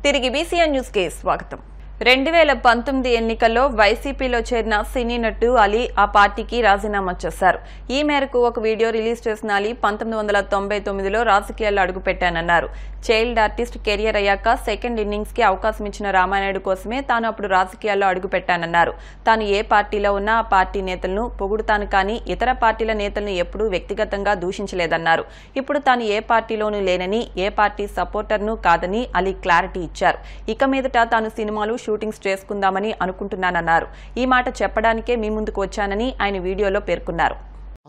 తిరిగి BCN news కి స్వాగతం. 2019 ఎన్నికల్లో వైసీపీలో చేరిన సినీ నటుడు అలీ ఆ పార్టీకి రాజీనామా చేశారు. ఈ మేరకు ఒక వీడియో రిలీజ్ చేసిన అలీ 1999లో రాజకీయాల్లో అడుగుపెట్టానన్నారు. చైల్డ్ ఆర్టిస్ట్ కెరియర్ అయ్యాక సెకండ్ ఇన్నింగ్స్ కి అవకాశం ఇచ్చిన రామానాయుడు కోసమే తాను అప్పుడు రాజకీయాల్లో అడుగుపెట్టానన్నారు. తాను ఏ పార్టీలో ఉన్నా ఆ పార్టీ నేతలను పొగుడుతాను కానీ ఇతర పార్టీల నేతలను ఎప్పుడూ వ్యక్తిగతంగా దూషించలేదన్నారు. ఇప్పుడు తాను ఏ పార్టీలోనూ లేనని, ఏ పార్టీ సపోర్టర్ను కాదని అలీ క్లారిటీ ఇచ్చారు. ఇక మీదట తాను సినిమాలు షూటింగ్స్ చేసుకుందామని అనుకుంటున్నానన్నారు. ఈ మాట చెప్పడానికే మీ ముందుకు వచ్చానని ఆయన వీడియోలో పేర్కొన్నారు.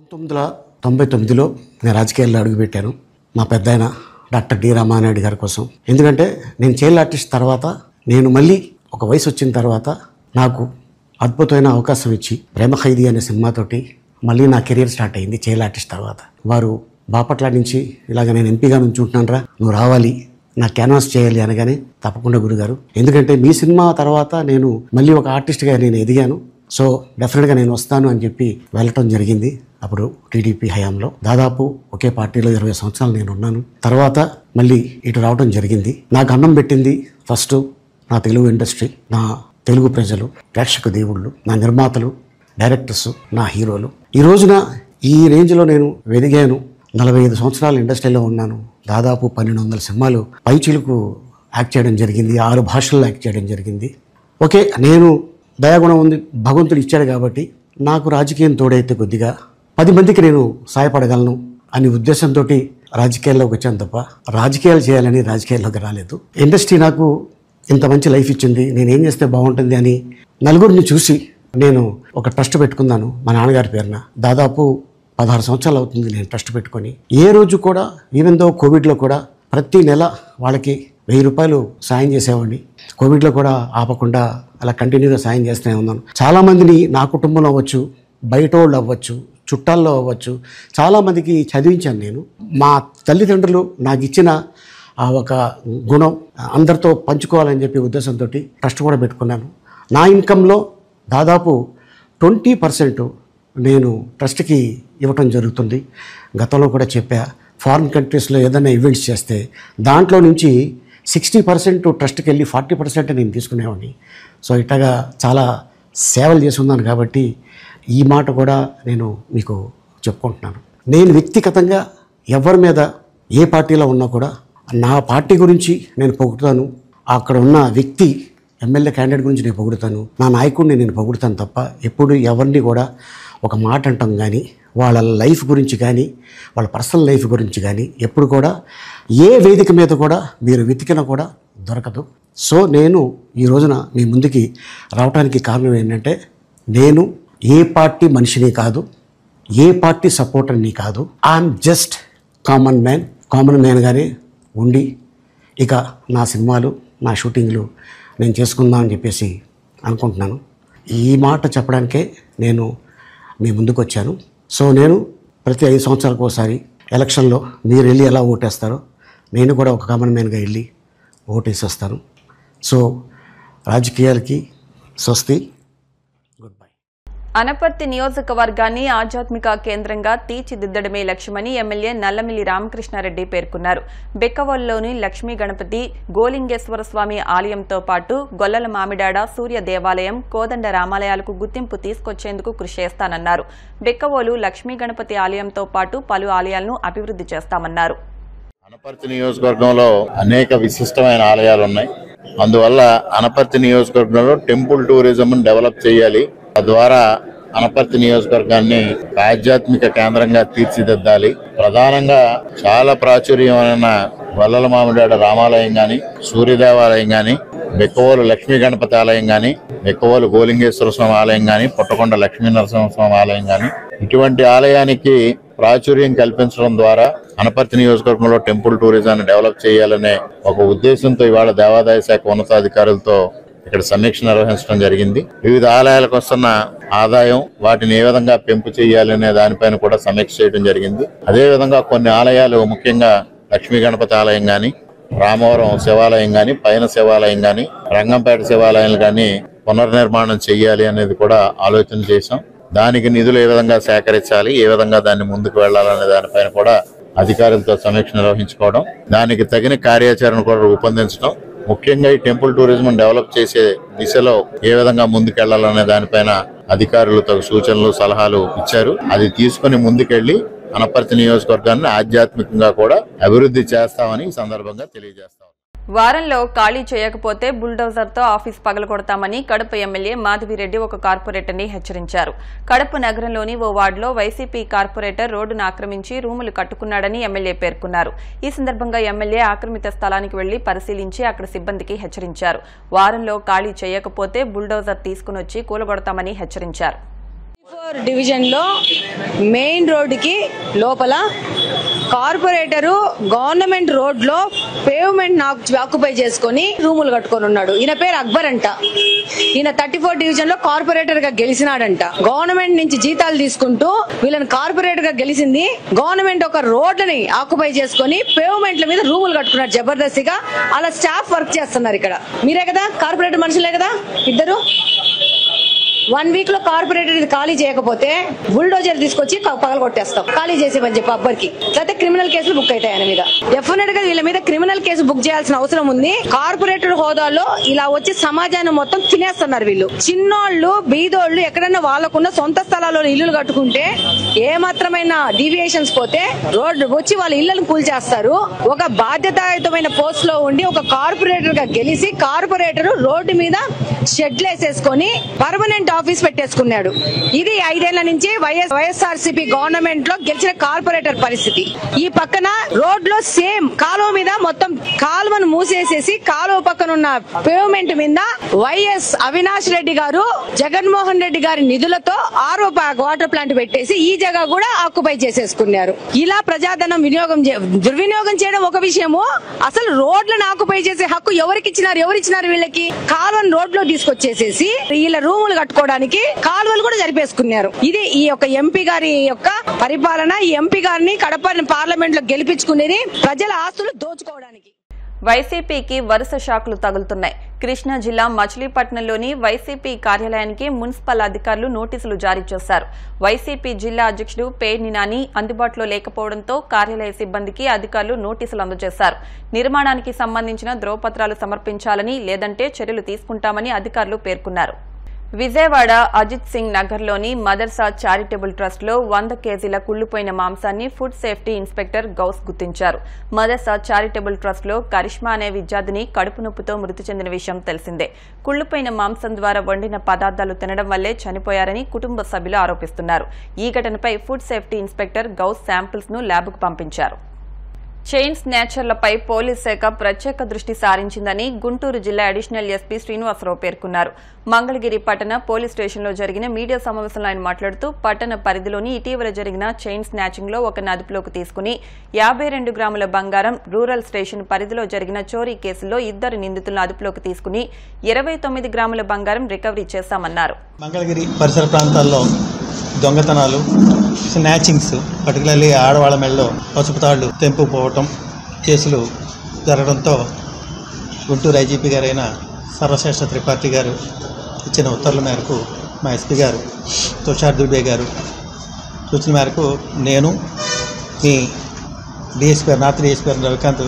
1999లో నేను రాజకీయాల్లో అడుగుపెట్టాను మా పెద్దాయన డాక్టర్ డి రామానాయుడు గారి కోసం. ఎందుకంటే నేను చైల్డ్ ఆర్టిస్ట్ తర్వాత నేను మళ్ళీ ఒక వయసు వచ్చిన తర్వాత నాకు అద్భుతమైన అవకాశం ఇచ్చి ప్రేమ ఖైదీ అనే సినిమాతోటి మళ్ళీ నా కెరీర్ స్టార్ట్ అయింది. చైల్డ్ ఆర్టిస్ట్ తర్వాత వారు బాపట్ల నుంచి ఇలాగ నేను ఎంపీగా నుంచి ఉంటున్నానరా, నువ్వు రావాలి, నా క్యాన్వాస్ చేయాలి అనగానే తప్పకుండా గురుగారు, ఎందుకంటే మీ సినిమా తర్వాత నేను మళ్ళీ ఒక ఆర్టిస్ట్గా నేను ఎదిగాను, సో డెఫినెట్గా నేను వస్తాను అని చెప్పి వెళ్ళటం జరిగింది. అప్పుడు టీడీపీ హయాంలో దాదాపు ఒకే పార్టీలో 20 సంవత్సరాలు నేను ఉన్నాను. తర్వాత మళ్ళీ ఇటు రావడం జరిగింది. నాకు అన్నం పెట్టింది ఫస్ట్ నా తెలుగు ఇండస్ట్రీ, నా తెలుగు ప్రజలు, ప్రేక్షక దేవుళ్ళు, నా నిర్మాతలు, డైరెక్టర్స్, నా హీరోలు. ఈ రోజున ఈ రేంజ్లో నేను ఎదిగాను. 45 సంవత్సరాలు ఇండస్ట్రీలో ఉన్నాను. దాదాపు 1200 సినిమాలు పైచిలకు యాక్ట్ చేయడం జరిగింది. 6 భాషల్లో యాక్ట్ చేయడం జరిగింది. ఓకే, నేను దయాగుణం ఉంది, భగవంతుడు ఇచ్చాడు కాబట్టి నాకు రాజకీయం తోడైతే కొద్దిగా 10 మందికి నేను సహాయపడగలను అనే ఉద్దేశంతో రాజకీయాల్లోకి వచ్చాను తప్ప రాజకీయాలు చేయాలని రాజకీయాల్లోకి రాలేదు. ఇండస్ట్రీ నాకు ఇంత మంచి లైఫ్ ఇచ్చింది, నేనేం చేస్తే బాగుంటుంది అని నలుగురిని చూసి నేను ఒక ట్రస్ట్ పెట్టుకున్నాను మా నాన్నగారి పేరున. దాదాపు 16 సంవత్సరాలు అవుతుంది నేను ట్రస్ట్ పెట్టుకొని. ఏ రోజు కూడా ఈవెన్ దో కోవిడ్లో కూడా ప్రతి నెల వాళ్ళకి 1000 రూపాయలు సాయం చేసేవాడిని. కోవిడ్లో కూడా ఆపకుండా అలా కంటిన్యూగా సాయం చేస్తూనే ఉన్నాను. చాలామందిని నా కుటుంబంలో అవ్వచ్చు, బయట వాళ్ళు అవ్వచ్చు, చుట్టాల్లో అవ్వచ్చు, చాలామందికి చదివించాను నేను. మా తల్లిదండ్రులు నాకు ఇచ్చిన ఆ ఒక గుణం అందరితో పంచుకోవాలని చెప్పి ఉద్దేశంతో ట్రస్ట్ కూడా పెట్టుకున్నాను. నా ఇన్కంలో దాదాపు 20% నేను ట్రస్ట్కి ఇవ్వటం జరుగుతుంది. గతంలో కూడా చెప్పా, ఫారిన్ కంట్రీస్లో ఏదైనా ఈవెంట్స్ చేస్తే దాంట్లో నుంచి 60% ట్రస్ట్కి వెళ్ళి 40% నేను తీసుకునేవాడిని. సో ఇట్లాగా చాలా సేవలు చేసి ఉన్నాను కాబట్టి ఈ మాట కూడా నేను మీకు చెప్పుకుంటున్నాను. నేను వ్యక్తిగతంగా ఎవరి మీద ఏ పార్టీలో ఉన్నా కూడా నా పార్టీ గురించి నేను పొగుడుతాను, అక్కడ ఉన్న వ్యక్తి ఎమ్మెల్యే క్యాండిడేట్ గురించి నేను పొగుడుతాను, నా నాయకుడిని నేను పొగుడుతాను తప్ప ఎప్పుడు ఎవరిని కూడా ఒక మాట అంటాం కానీ వాళ్ళ లైఫ్ గురించి కానీ వాళ్ళ పర్సనల్ లైఫ్ గురించి కానీ ఎప్పుడు కూడా ఏ వేదిక మీద కూడా మీరు వెతికినా కూడా దొరకదు. సో నేను ఈ రోజున మీ ముందుకి రావడానికి కారణం ఏంటంటే నేను ఏ పార్టీ మనిషిని కాదు, ఏ పార్టీ సపోర్టర్ని కాదు. ఐఎమ్ జస్ట్ కామన్ మ్యాన్గానే ఉండి ఇక నా సినిమాలు, నా షూటింగ్లు నేను చేసుకుందాం అని చెప్పేసి అనుకుంటున్నాను. ఈ మాట చెప్పడానికే నేను మీ ముందుకు వచ్చాను. సో నేను ప్రతి 5 సంవత్సరాలకు ఒకసారి ఎలక్షన్లో మీరు వెళ్ళి ఎలా ఓటేస్తారో నేను కూడా ఒక కామన్ మ్యాన్గా వెళ్ళి ఓటేసేస్తాను. సో రాజకీయాలకి స్వస్తి, గుడ్ బై. అనపర్తి నియోజకవర్గాన్ని ఆధ్యాత్మిక కేంద్రంగా తీర్చిదిద్దడమే లక్ష్యమని ఎమ్మెల్యే నల్లమిల్లి రామకృష్ణారెడ్డి పేర్కొన్నారు. బెక్కవోలులోని లక్ష్మీ గణపతి, గోలింగేశ్వర స్వామి ఆలయంతో పాటు గొల్లల మామిడాడ, సూర్య దేవాలయం, కోదండ రామాలయాలకు గుర్తింపు తీసుకొచ్చేందుకు కృషి చేస్తానన్నారు. బెక్కవోలు లక్ష్మీ గణపతి ఆలయంతో పాటు పలు ఆలయాలను అభివృద్ధి చేస్తామన్నారు. అనపర్తి నియోజకవర్గంలో అనేక విశిష్టమైన ఆలయాలు ఉన్నాయి. అందువల్ల అనపర్తి నియోజకవర్గంలో టెంపుల్ టూరిజం డెవలప్ చేయాలి. తద్వారా అనపర్తి నియోజకవర్గాన్ని ఆధ్యాత్మిక కేంద్రంగా తీర్చిదిద్దాలి. ప్రధానంగా చాలా ప్రాచుర్యమైన గొల్లల మామిడాడ రామాలయం గాని, సూర్యదేవాలయం గాని, బెక్కవోలు లక్ష్మీ గణపతి ఆలయం గాని, బెక్కవోలు గోలింగేశ్వర స్వామి ఆలయం గాని, పుట్టకొండ లక్ష్మీ నరసింహస్వామి ఆలయం గాని, ఇటువంటి ఆలయానికి ప్రాచుర్యం కల్పించడం ద్వారా అనపర్తి నియోజకవర్గంలో టెంపుల్ టూరిజాన్ని డెవలప్ చేయాలనే ఒక ఉద్దేశంతో ఇవాళ దేవాదాయ శాఖ ఉన్నతాధికారులతో ఇక్కడ సమీక్ష నిర్వహించడం జరిగింది. వివిధ ఆలయాలకు వస్తున్న ఆదాయం, వాటిని ఏ విధంగా పెంపు చేయాలనే దానిపైన కూడా సమీక్ష చేయడం జరిగింది. అదేవిధంగా కొన్ని ఆలయాలు, ముఖ్యంగా లక్ష్మీ గణపతి ఆలయం గాని, రామవరం శివాలయం గాని, పైన శివాలయం గాని, రంగంపేట శివాలయాలు గాని పునర్నిర్మాణం చేయాలి అనేది కూడా ఆలోచన చేశాం. దానికి నిధులు ఏ విధంగా సేకరించాలి, ఏ విధంగా దాన్ని ముందుకు వెళ్లాలనే దానిపైన కూడా అధికారులతో సమీక్ష నిర్వహించుకోవడం, దానికి తగిన కార్యాచరణ కూడా రూపొందించడం, ముఖ్యంగా ఈ టెంపుల్ టూరిజం డెవలప్ చేసే దిశలో ఏ విధంగా ముందుకెళ్లాలనే దానిపైన అధికారులు తగు సూచనలు సలహాలు ఇచ్చారు. అది తీసుకుని ముందుకెళ్లి అనపర్తి నియోజకవర్గాన్ని ఆధ్యాత్మికంగా కూడా అభివృద్ధి చేస్తామని ఈ సందర్భంగా తెలియజేస్తాం. వారంలో ఖాళీ చేయకపోతే బుల్డోజర్తో ఆఫీస్ పగలగొడతామని కడప ఎమ్మెల్యే మాధవిరెడ్డి ఒక కార్పొరేటర్ని హెచ్చరించారు. కడప నగరంలోని ఓ వార్డులో వైసీపీ కార్పొరేటర్ రోడ్డును ఆక్రమించి రూములు కట్టుకున్నాడని ఎమ్మెల్యే పేర్కొన్నారు. ఈ సందర్భంగా ఎమ్మెల్యే ఆక్రమిత స్థలానికి వెళ్లి పరిశీలించి అక్కడ సిబ్బందికి హెచ్చరించారు. వారంలో ఖాళీ చేయకపోతే బుల్డోజర్ తీసుకునొచ్చి కూలగొడతామని హెచ్చరించారు. డివిజన్ లో మెయిన్ రోడ్డుకి లోపల కార్పొరేటరు గవర్నమెంట్ రోడ్ లో పేవ్మెంట్ ఆక్యుపై చేసుకుని రూములు కట్టుకొని ఉన్నాడు. ఈయన పేరు అక్బర్ అంట. ఈయన 34 డివిజన్ లో కార్పొరేటర్ గా గెలిచినాడంట. గవర్నమెంట్ నుంచి జీతాలు తీసుకుంటూ వీళ్ళని కార్పొరేటర్ గా గెలిచింది. గవర్నమెంట్ ఒక రోడ్లని ఆక్యుపై చేసుకుని పేవ్మెంట్ల మీద రూములు కట్టుకున్నారు జబర్దస్తిగా. అలా స్టాఫ్ వర్క్ చేస్తున్నారు. ఇక్కడ మీరే కదా కార్పొరేటర్ మనుషులే కదా ఇద్దరు. 1 వీక్ లో కార్పొరేటర్ ఇది ఖాళీ చేయకపోతే బుల్డోజర్ తీసుకొచ్చి పగల కొట్టేస్తాం. ఖాళీ చేసేమని చెప్పి అబ్బర్కి లేకపోతే క్రిమినల్ కేసులు బుక్ అవుతాయి. ఆయన మీద డెఫినెట్ గా వీళ్ళ మీద క్రిమినల్ కేసు బుక్ చేయాల్సిన అవసరం ఉంది. కార్పొరేటర్ హోదాలో ఇలా వచ్చి సమాజాన్ని మొత్తం తినేస్తున్నారు వీళ్ళు. చిన్నోళ్లు బీదోళ్లు ఎక్కడన్నా వాళ్ళకున్న సొంత స్థలాల్లో ఇల్లులు కట్టుకుంటే ఏ మాత్రమైన డీవియేషన్స్ పోతే రోడ్డు వచ్చి వాళ్ళ ఇళ్లను కూల్చేస్తారు. ఒక బాధ్యతాయుతమైన పోస్ట్ లో ఉండి ఒక కార్పొరేటర్ గా గెలిచి కార్పొరేటర్ రోడ్డు మీద షెడ్లు వేసేసుకొని పర్మనెంట్ ఆఫీస్ పెట్టేసుకున్నాడు. ఇది 5 ఏళ్ల నుంచి వైఎస్ఆర్సీపీ గవర్నమెంట్ లో గెలిచిన కార్పొరేటర్ పరిస్థితి. ఈ పక్కన రోడ్ లో సేమ్ కాలువ మీద మొత్తం కాలువను మూసేసేసి కాలువ పక్కన ఉన్న పేవ్మెంట్ మీద వైఎస్ అవినాష్ రెడ్డి గారు జగన్మోహన్ రెడ్డి గారి నిధులతో ఆర్ఓ వాటర్ ప్లాంట్ పెట్టేసి ఈ జగ కూడా ఆక్యుపై చేసేసుకున్నారు. ఇలా ప్రజాధనం దుర్వినియోగం చేయడం ఒక విషయము. అసలు రోడ్లను ఆక్యుపై చేసే హక్కు ఎవరిచ్చినారు వీళ్ళకి? కాలువను రోడ్ లో తీసుకొచ్చేసేసి వీళ్ళ రూములు కట్టుకోవడానికి కాలువలు కూడా జరిపేసుకున్నారు. ఇది ఈ యొక్క ఎంపీ గారి యొక్క పరిపాలన. ఈ ఎంపీ గారిని కడప పార్లమెంట్ లో గెలిపించుకునేది ప్రజల ఆస్తులు దోచుకోవడానికి. వైసీపీకి వరుస షాకులు తగులుతున్నాయి. కృష్ణా జిల్లా మచిలీపట్నంలోని వైసీపీ కార్యాలయానికి మున్సిపల్ అధికారులు నోటీసులు జారీ చేశారు. వైసీపీ జిల్లా అధ్యక్షుడు పేర్ని నాని అందుబాటులో లేకపోవడంతో కార్యాలయ సిబ్బందికి అధికారులు నోటీసులు అందజేశారు. నిర్మాణానికి సంబంధించిన ధ్రువపత్రాలు సమర్పించాలని లేదంటే చర్యలు తీసుకుంటామని అధికారులు పేర్కొన్నారు. విజయవాడ అజిత్ సింగ్ నగర్లోని మదర్సా చారిటబుల్ ట్రస్ట్ లో 100 కేజీల కుళ్లిపోయిన మాంసాన్ని ఫుడ్ సేఫ్టీ ఇన్స్పెక్టర్ గౌస్ గుర్తించారు. మదర్సా చారిటబుల్ ట్రస్ట్ లో కరిష్మా అనే విద్యార్థిని కడుపు నొప్పితో మృతి చెందిన విషయం తెలిసిందే. కుళ్లిపోయిన మాంసం ద్వారా వండిన పదార్థాలు తినడం వల్లే చనిపోయారని కుటుంబ సభ్యులు ఆరోపిస్తున్నారు. ఈ ఘటనపై food safety inspector Ghouse samples ను ల్యాబ్కు పంపించారు. చైన్ స్నాచర్లపై పోలీస్ శాఖ ప్రత్యేక దృష్టి సారించిందని గుంటూరు జిల్లా అడిషనల్ ఎస్పీ శ్రీనివాసరావు పేర్కొన్నారు. మంగళగిరి పట్టణ పోలీస్ స్టేషన్లో జరిగిన మీడియా సమావేశంలో ఆయన మాట్లాడుతూ పట్టణ పరిధిలోని ఇటీవల జరిగిన చైన్ స్నాచింగ్ లో ఒకరిని అదుపులోకి తీసుకుని 52 గ్రాముల బంగారం, రూరల్ స్టేషన్ పరిధిలో జరిగిన చోరీ కేసులో 2 నిందితులను అదుపులోకి తీసుకుని 29 గ్రాముల బంగారం రికవరీ చేశామన్నారు. మంగళగిరి పరిసర ప్రాంతాల్లో దొంగతనాలు, స్నాచింగ్స్, పర్టికులర్లీ ఆడవాళ్ల మెడలో పసుపు తాళ్లు తెంపుపోవటం కేసులు జరగడంతో గుంటూరు ఐజీపీ గారైన సర్వశ్రేష్ఠ త్రిపాఠి గారు ఇచ్చిన ఉత్తర్వుల మేరకు మా ఎస్పీ గారు తుషార్ దుబే గారు సూచన మేరకు నేను ఈ డిఎస్పీ నార్త్ డిఎస్పీ రవికాంత్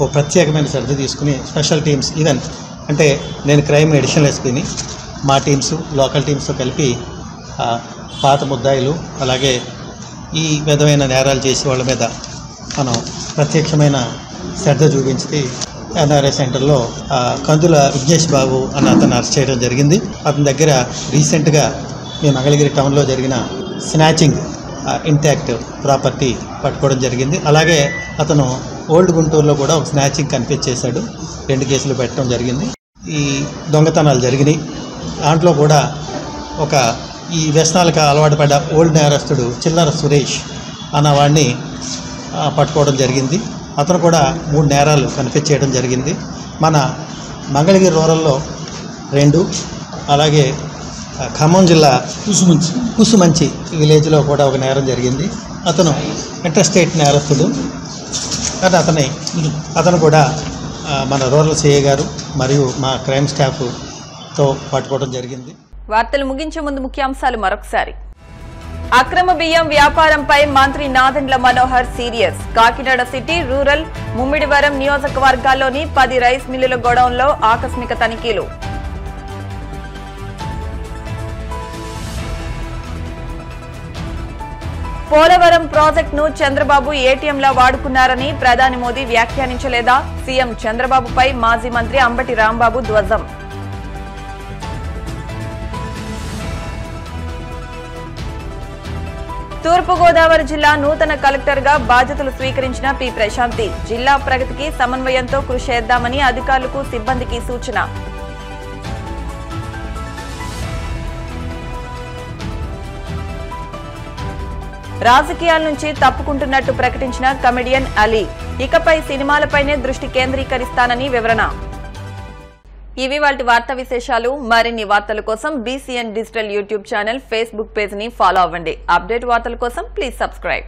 ఓ ప్రత్యేకమైన శ్రద్ధ తీసుకుని స్పెషల్ టీమ్స్ ఈవెన్ అంటే నేను క్రైమ్ అడిషనల్ ఎస్పీని మా టీమ్స్ లోకల్ టీమ్స్తో కలిపి పాత ముద్దాయిలు అలాగే ఈ విధమైన నేరాలు చేసే వాళ్ళ మీద మనం ప్రత్యక్షమైన శ్రద్ధ చూపించి ఎన్ఆర్ఐ సెంటర్లో కందుల విఘ్నేష్ బాబు అన్న అతను అరెస్ట్ చేయడం జరిగింది. అతని దగ్గర రీసెంట్గా మీ మంగళగిరి టౌన్లో జరిగిన స్నాచింగ్ ఇంటాక్ట్ ప్రాపర్టీ పట్టుకోవడం జరిగింది. అలాగే అతను ఓల్డ్ గుంటూరులో కూడా ఒక స్నాచింగ్ కన్ఫ్యూజ్ చేశాడు. 2 కేసులు పెట్టడం జరిగింది. ఈ దొంగతనాలు జరిగినాయి. దాంట్లో కూడా ఒక ఈ వ్యసనాలకు అలవాటు పడ్డ ఓల్డ్ నేరస్తుడు చిల్లర సురేష్ అన్నవాడిని పట్టుకోవడం జరిగింది. అతను కూడా 3 నేరాలు కన్ఫ్యూజ్ చేయడం జరిగింది. మన మంగళగిరి రూరల్లో 2, అలాగే ఖమ్మం జిల్లా కుసుమంచి విలేజ్లో కూడా ఒక నేరం జరిగింది. అతను ఇంటర్స్టేట్ నేరస్తుడు. కానీ అతను కూడా మన రూరల్ సిఐ గారు మరియు మా క్రైమ్ స్టాఫ్తో పట్టుకోవడం జరిగింది. వార్తలు ముగించే ముందు ముఖ్యాంశాలు మరొకసారి. అక్రమ బియ్యం వ్యాపారంపై మంత్రి Nadendla Manohar serious. Kakinada city, rural, Mummidivaram నియోజకవర్గాల్లోని 10 రైస్ మిల్లుల గోడౌన్లో ఆకస్మిక తనిఖీలు. పోలవరం ప్రాజెక్టును చంద్రబాబు ఏటీఎంలా వాడుకున్నారని ప్రధాని మోదీ వ్యాఖ్యానించలేదా? సీఎం చంద్రబాబుపై మాజీ మంత్రి అంబటి రాంబాబు ధ్వజం. తూర్పుగోదావరి జిల్లా నూతన కలెక్టర్గా బాధ్యతలు స్వీకరించిన పి ప్రశాంతి. జిల్లా ప్రగతికి సమన్వయంతో కృషి చేద్దామని అధికారులకు, సిబ్బందికి సూచన. రాజకీయాల నుంచి తప్పుకుంటున్నట్టు ప్రకటించిన కమెడియన్ అలీ. ఇకపై సినిమాలపైనే దృష్టి కేంద్రీకరిస్తానని వివరణ. ఇవి వాటి వార్తా విశేషాలు. మరిన్ని వార్తల కోసం BCN digital YouTube channel, Facebook page ని ఫాలో అవ్వండి. అప్డేట్ వార్తల కోసం ప్లీజ్ సబ్స్క్రైబ్.